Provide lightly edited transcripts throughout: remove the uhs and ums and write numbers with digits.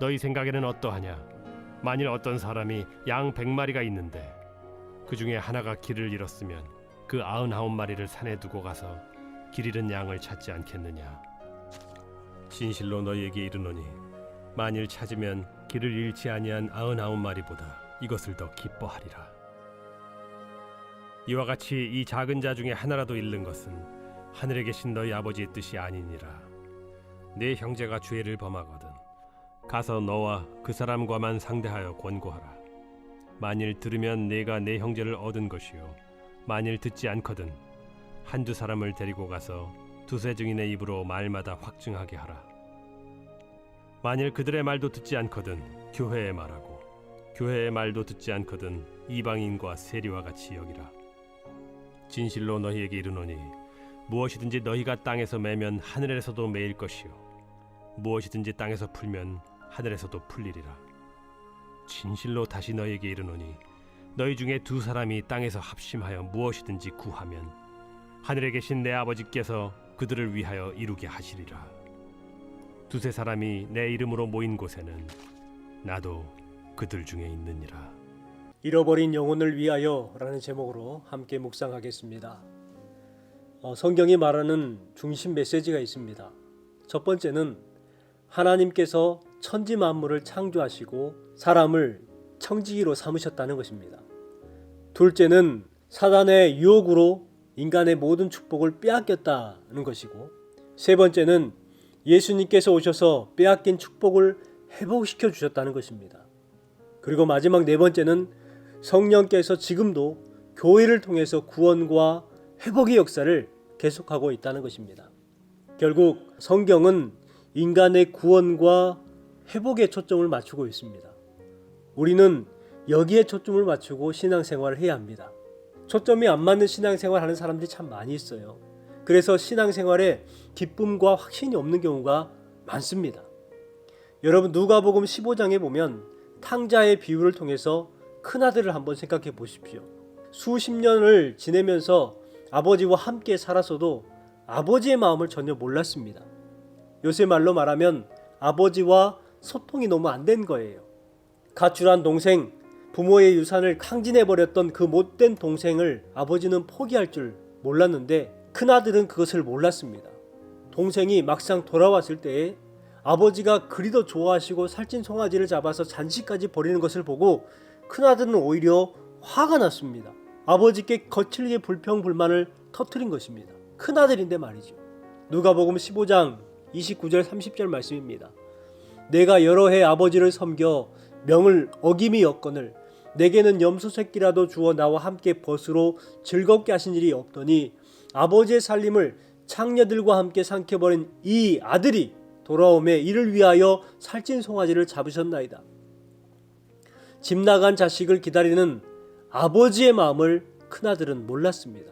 너희 생각에는 어떠하냐? 만일 어떤 사람이 양 100마리가 있는데 그 중에 하나가 길을 잃었으면 그 99마리를 산에 두고 가서 길 잃은 양을 찾지 않겠느냐? 진실로 너희에게 이르노니 만일 찾으면 길을 잃지 아니한 99마리보다 이것을 더 기뻐하리라. 이와 같이 이 작은 자 중에 하나라도 잃는 것은 하늘에 계신 너희 아버지의 뜻이 아니니라. 네 형제가 죄를 범하거든 가서 너와 그 사람과만 상대하여 권고하라. 만일 들으면 네가 네 형제를 얻은 것이요 만일 듣지 않거든 한두 사람을 데리고 가서 두세 증인의 입으로 말마다 확증하게 하라. 만일 그들의 말도 듣지 않거든 교회의 말하고 교회의 말도 듣지 않거든 이방인과 세리와 같이 여기라. 진실로 너희에게 이르노니 무엇이든지 너희가 땅에서 매면 하늘에서도 매일 것이요 무엇이든지 땅에서 풀면 하늘에서도 풀리리라. 진실로 다시 너희에게 이르노니 너희 중에 두 사람이 땅에서 합심하여 무엇이든지 구하면 하늘에 계신 내 아버지께서 그들을 위하여 이루게 하시리라. 두세 사람이 내 이름으로 모인 곳에는 나도 그들 중에 있느니라. 잃어버린 영혼을 위하여 라는 제목으로 함께 묵상하겠습니다. 성경이 말하는 중심 메시지가 있습니다. 첫 번째는 하나님께서 천지 만물을 창조하시고 사람을 청지기로 삼으셨다는 것입니다. 둘째는 사단의 유혹으로 인간의 모든 축복을 빼앗겼다는 것이고, 세 번째는 예수님께서 오셔서 빼앗긴 축복을 회복시켜 주셨다는 것입니다. 그리고 마지막 네 번째는 성령께서 지금도 교회를 통해서 구원과 회복의 역사를 계속하고 있다는 것입니다. 결국 성경은 인간의 구원과 회복에 초점을 맞추고 있습니다. 우리는 여기에 초점을 맞추고 신앙생활을 해야 합니다. 초점이 안 맞는 신앙생활을 하는 사람들이 참 많이 있어요. 그래서 신앙생활에 기쁨과 확신이 없는 경우가 많습니다. 여러분 누가복음 15장에 보면 탕자의 비유를 통해서 큰아들을 한번 생각해 보십시오. 수십 년을 지내면서 아버지와 함께 살았어도 아버지의 마음을 전혀 몰랐습니다. 요새 말로 말하면 아버지와 소통이 너무 안 된 거예요. 가출한 동생, 부모의 유산을 탕진해버렸던 그 못된 동생을 아버지는 포기할 줄 몰랐는데 큰아들은 그것을 몰랐습니다. 동생이 막상 돌아왔을 때에 아버지가 그리도 좋아하시고 살찐 송아지를 잡아서 잔치까지 벌이는 것을 보고 큰아들은 오히려 화가 났습니다. 아버지께 거칠게 불평불만을 터뜨린 것입니다. 큰아들인데 말이죠. 누가복음 15장 29절 30절 말씀입니다. 내가 여러 해 아버지를 섬겨 명을 어김이 였거늘 내게는 염소 새끼라도 주어 나와 함께 벗으로 즐겁게 하신 일이 없더니 아버지의 살림을 창녀들과 함께 삼켜버린 이 아들이 돌아오매 이를 위하여 살찐 송아지를 잡으셨나이다. 집 나간 자식을 기다리는 아버지의 마음을 큰아들은 몰랐습니다.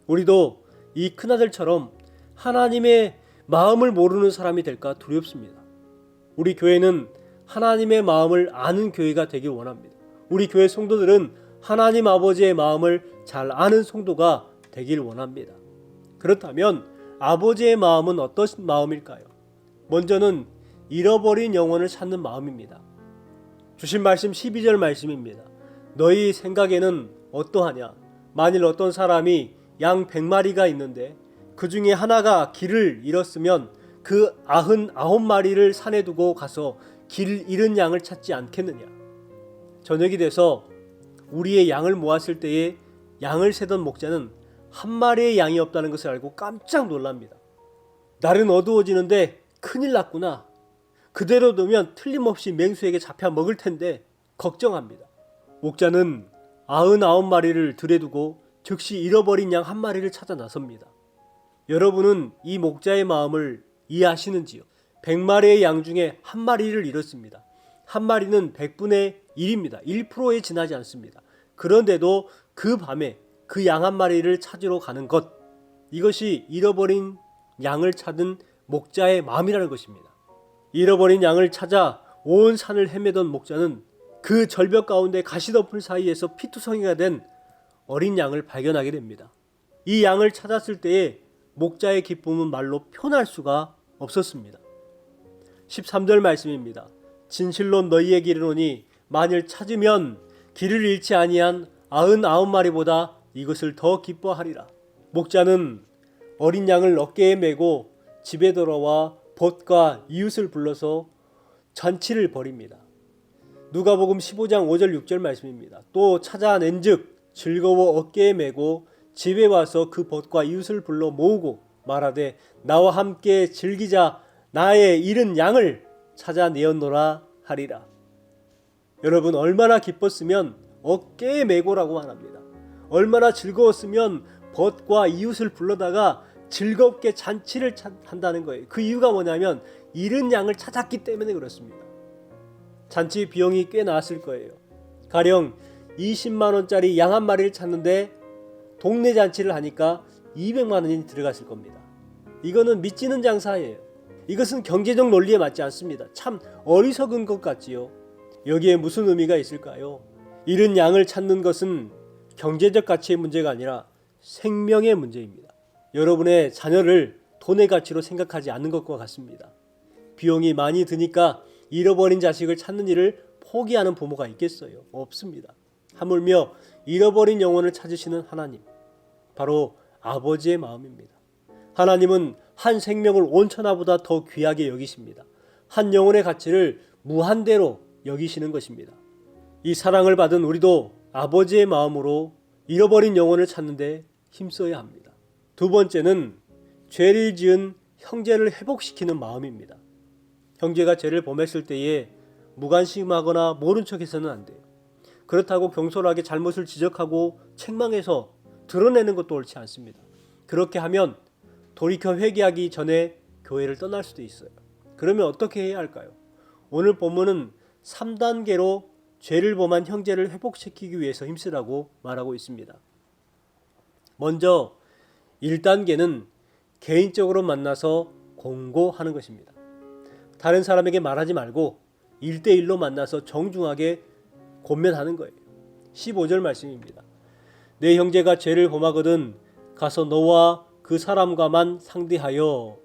우리도 이 큰아들처럼 하나님의 마음을 모르는 사람이 될까 두렵습니다. 우리 교회는 하나님의 마음을 아는 교회가 되길 원합니다. 우리 교회 성도들은 하나님 아버지의 마음을 잘 아는 성도가 되길 원합니다. 그렇다면 아버지의 마음은 어떤 마음일까요? 먼저는 잃어버린 영혼을 찾는 마음입니다. 주신 말씀 12절 말씀입니다. 너희 생각에는 어떠하냐? 만일 어떤 사람이 양 100마리가 있는데 그 중에 하나가 길을 잃었으면 그 99마리를 산에 두고 가서 길 잃은 양을 찾지 않겠느냐? 저녁이 돼서 우리의 양을 모았을 때에 양을 세던 목자는 한 마리의 양이 없다는 것을 알고 깜짝 놀랍니다. 날은 어두워지는데 큰일 났구나. 그대로 두면 틀림없이 맹수에게 잡혀 먹을 텐데 걱정합니다. 목자는 99마리를 들에 두고 즉시 잃어버린 양 한 마리를 찾아 나섭니다. 여러분은 이 목자의 마음을 이해하시는지요? 100마리의 양 중에 한 마리를 잃었습니다. 한 마리는 100분의 1입니다. 1%에 지나지 않습니다. 그런데도 그 밤에 그 양 한 마리를 찾으러 가는 것, 이것이 잃어버린 양을 찾은 목자의 마음이라는 것입니다. 잃어버린 양을 찾아 온 산을 헤매던 목자는 그 절벽 가운데 가시덤불 사이에서 피투성이가 된 어린 양을 발견하게 됩니다. 이 양을 찾았을 때에 목자의 기쁨은 말로 표현할 수가 없었습니다. 13절 말씀입니다. 진실로 너희에게 이르노니 만일 찾으면 길을 잃지 아니한 99마리보다 이것을 더 기뻐하리라. 목자는 어린 양을 어깨에 메고 집에 돌아와 벗과 이웃을 불러서 잔치를 벌입니다. 누가복음 15장 5절 6절 말씀입니다. 또 찾아낸즉 즐거워 어깨에 메고 집에 와서 그 벗과 이웃을 불러 모으고 말하되 나와 함께 즐기자. 나의 잃은 양을 찾아내었노라 하리라. 여러분, 얼마나 기뻤으면 어깨에 메고라고만 합니다. 얼마나 즐거웠으면 벗과 이웃을 불러다가 즐겁게 잔치를 한다는 거예요. 그 이유가 뭐냐면 잃은 양을 찾았기 때문에 그렇습니다. 잔치 비용이 꽤 나왔을 거예요. 가령 20만 원짜리 양 한 마리를 찾는데 동네 잔치를 하니까 200만 원이 들어갔을 겁니다. 이거는 믿지는 장사예요. 이것은 경제적 논리에 맞지 않습니다. 참 어리석은 것 같지요. 여기에 무슨 의미가 있을까요? 잃은 양을 찾는 것은 경제적 가치의 문제가 아니라 생명의 문제입니다. 여러분의 자녀를 돈의 가치로 생각하지 않는 것과 같습니다. 비용이 많이 드니까 잃어버린 자식을 찾는 일을 포기하는 부모가 있겠어요? 없습니다. 하물며 잃어버린 영혼을 찾으시는 하나님, 바로 아버지의 마음입니다. 하나님은 한 생명을 온천하보다 더 귀하게 여기십니다. 한 영혼의 가치를 무한대로 여기시는 것입니다. 이 사랑을 받은 우리도 아버지의 마음으로 잃어버린 영혼을 찾는 데 힘써야 합니다. 두 번째는 죄를 지은 형제를 회복시키는 마음입니다. 형제가 죄를 범했을 때에 무관심하거나 모른 척해서는 안 돼요. 그렇다고 경솔하게 잘못을 지적하고 책망해서 드러내는 것도 옳지 않습니다. 그렇게 하면 돌이켜 회개하기 전에 교회를 떠날 수도 있어요. 그러면 어떻게 해야 할까요? 오늘 본문은 3단계로 죄를 범한 형제를 회복시키기 위해서 힘쓰라고 말하고 있습니다. 먼저 1단계는 개인적으로 만나서 공고하는 것입니다. 다른 사람에게 말하지 말고 1대1로 만나서 정중하게 권면하는 거예요. 15절 말씀입니다. 내 형제가 죄를 범하거든 가서 너와 그 사람과만 상대하여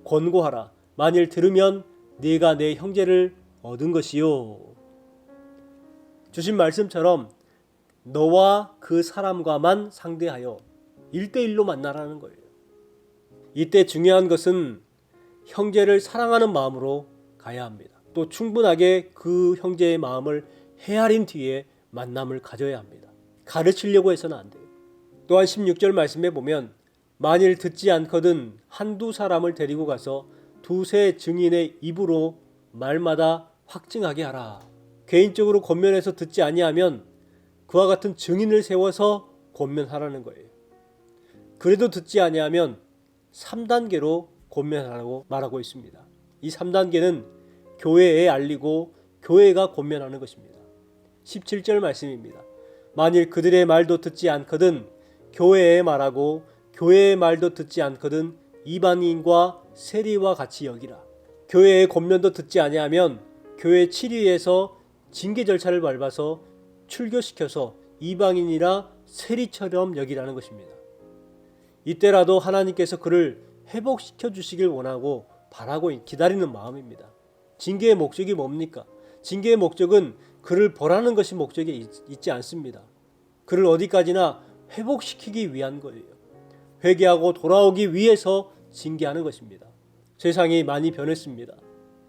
권고하라. 만일 들으면 네가 내 형제를 얻은 것이요. 주신 말씀처럼 너와 그 사람과만 상대하여 1대1로 만나라는 거예요. 이때 중요한 것은 형제를 사랑하는 마음으로 가야 합니다. 또 충분하게 그 형제의 마음을 헤아린 뒤에 만남을 가져야 합니다. 가르치려고 해서는 안 돼요. 또한 16절 말씀에 보면 만일 듣지 않거든 한두 사람을 데리고 가서 두세 증인의 입으로 말마다 확증하게 하라. 개인적으로 권면해서 듣지 아니하면 그와 같은 증인을 세워서 권면하라는 거예요. 그래도 듣지 아니하면 3단계로 권면하라고 말하고 있습니다. 이 3단계는 교회에 알리고 교회가 권면하는 것입니다. 17절 말씀입니다. 만일 그들의 말도 듣지 않거든 교회에 말하고 교회의 말도 듣지 않거든 이방인과 세리와 같이 여기라. 교회의 권면도 듣지 아니하면 교회 치리에서 징계 절차를 밟아서 출교시켜서 이방인이라 세리처럼 여기라는 것입니다. 이때라도 하나님께서 그를 회복시켜 주시길 원하고 바라고 기다리는 마음입니다. 징계의 목적이 뭡니까? 징계의 목적은 그를 벌하는 것이 목적이 있지 않습니다. 그를 어디까지나 회복시키기 위한 거예요. 회개하고 돌아오기 위해서 징계하는 것입니다. 세상이 많이 변했습니다.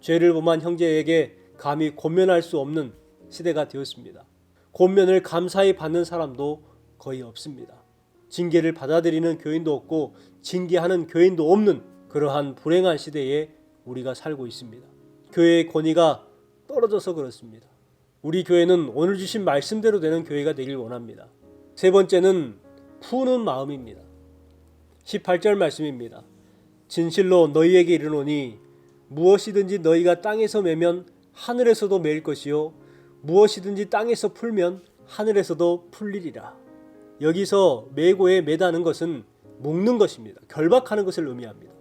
죄를 범한 형제에게 감히 권면할 수 없는 시대가 되었습니다. 권면을 감사히 받는 사람도 거의 없습니다. 징계를 받아들이는 교인도 없고 징계하는 교인도 없는 그러한 불행한 시대에 우리가 살고 있습니다. 교회의 권위가 떨어져서 그렇습니다. 우리 교회는 오늘 주신 말씀대로 되는 교회가 되길 원합니다. 세 번째는 푸는 마음입니다. 18절 말씀입니다. 진실로 너희에게 이르노니 무엇이든지 너희가 땅에서 매면 하늘에서도 매일 것이요 무엇이든지 땅에서 풀면 하늘에서도 풀리리라. 여기서 매고에 매다는 것은 묶는 것입니다. 결박하는 것을 의미합니다.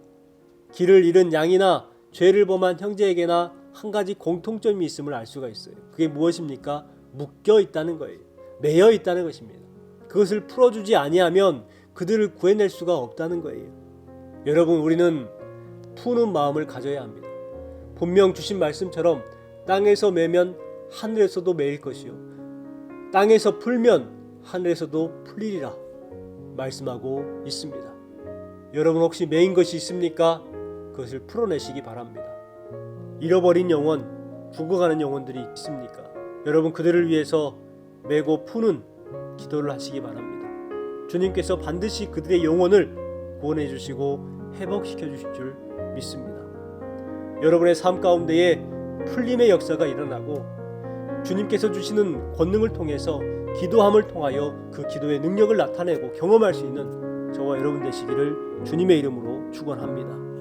길을 잃은 양이나 죄를 범한 형제에게나 한 가지 공통점이 있음을 알 수가 있어요. 그게 무엇입니까? 묶여 있다는 거예요. 매여 있다는 것입니다. 그것을 풀어주지 아니하면 그들을 구해낼 수가 없다는 거예요. 여러분, 우리는 푸는 마음을 가져야 합니다. 분명 주신 말씀처럼 땅에서 매면 하늘에서도 매일 것이요 땅에서 풀면 하늘에서도 풀리리라 말씀하고 있습니다. 여러분 혹시 매인 것이 있습니까? 그것을 풀어내시기 바랍니다. 잃어버린 영혼, 죽어가는 영혼들이 있습니까? 여러분 그들을 위해서 매고 푸는 기도를 하시기 바랍니다. 주님께서 반드시 그들의 영혼을 구원해 주시고 회복시켜 주실 줄 믿습니다. 여러분의 삶 가운데에 풀림의 역사가 일어나고 주님께서 주시는 권능을 통해서 기도함을 통하여 그 기도의 능력을 나타내고 경험할 수 있는 저와 여러분 되시기를 주님의 이름으로 축원합니다.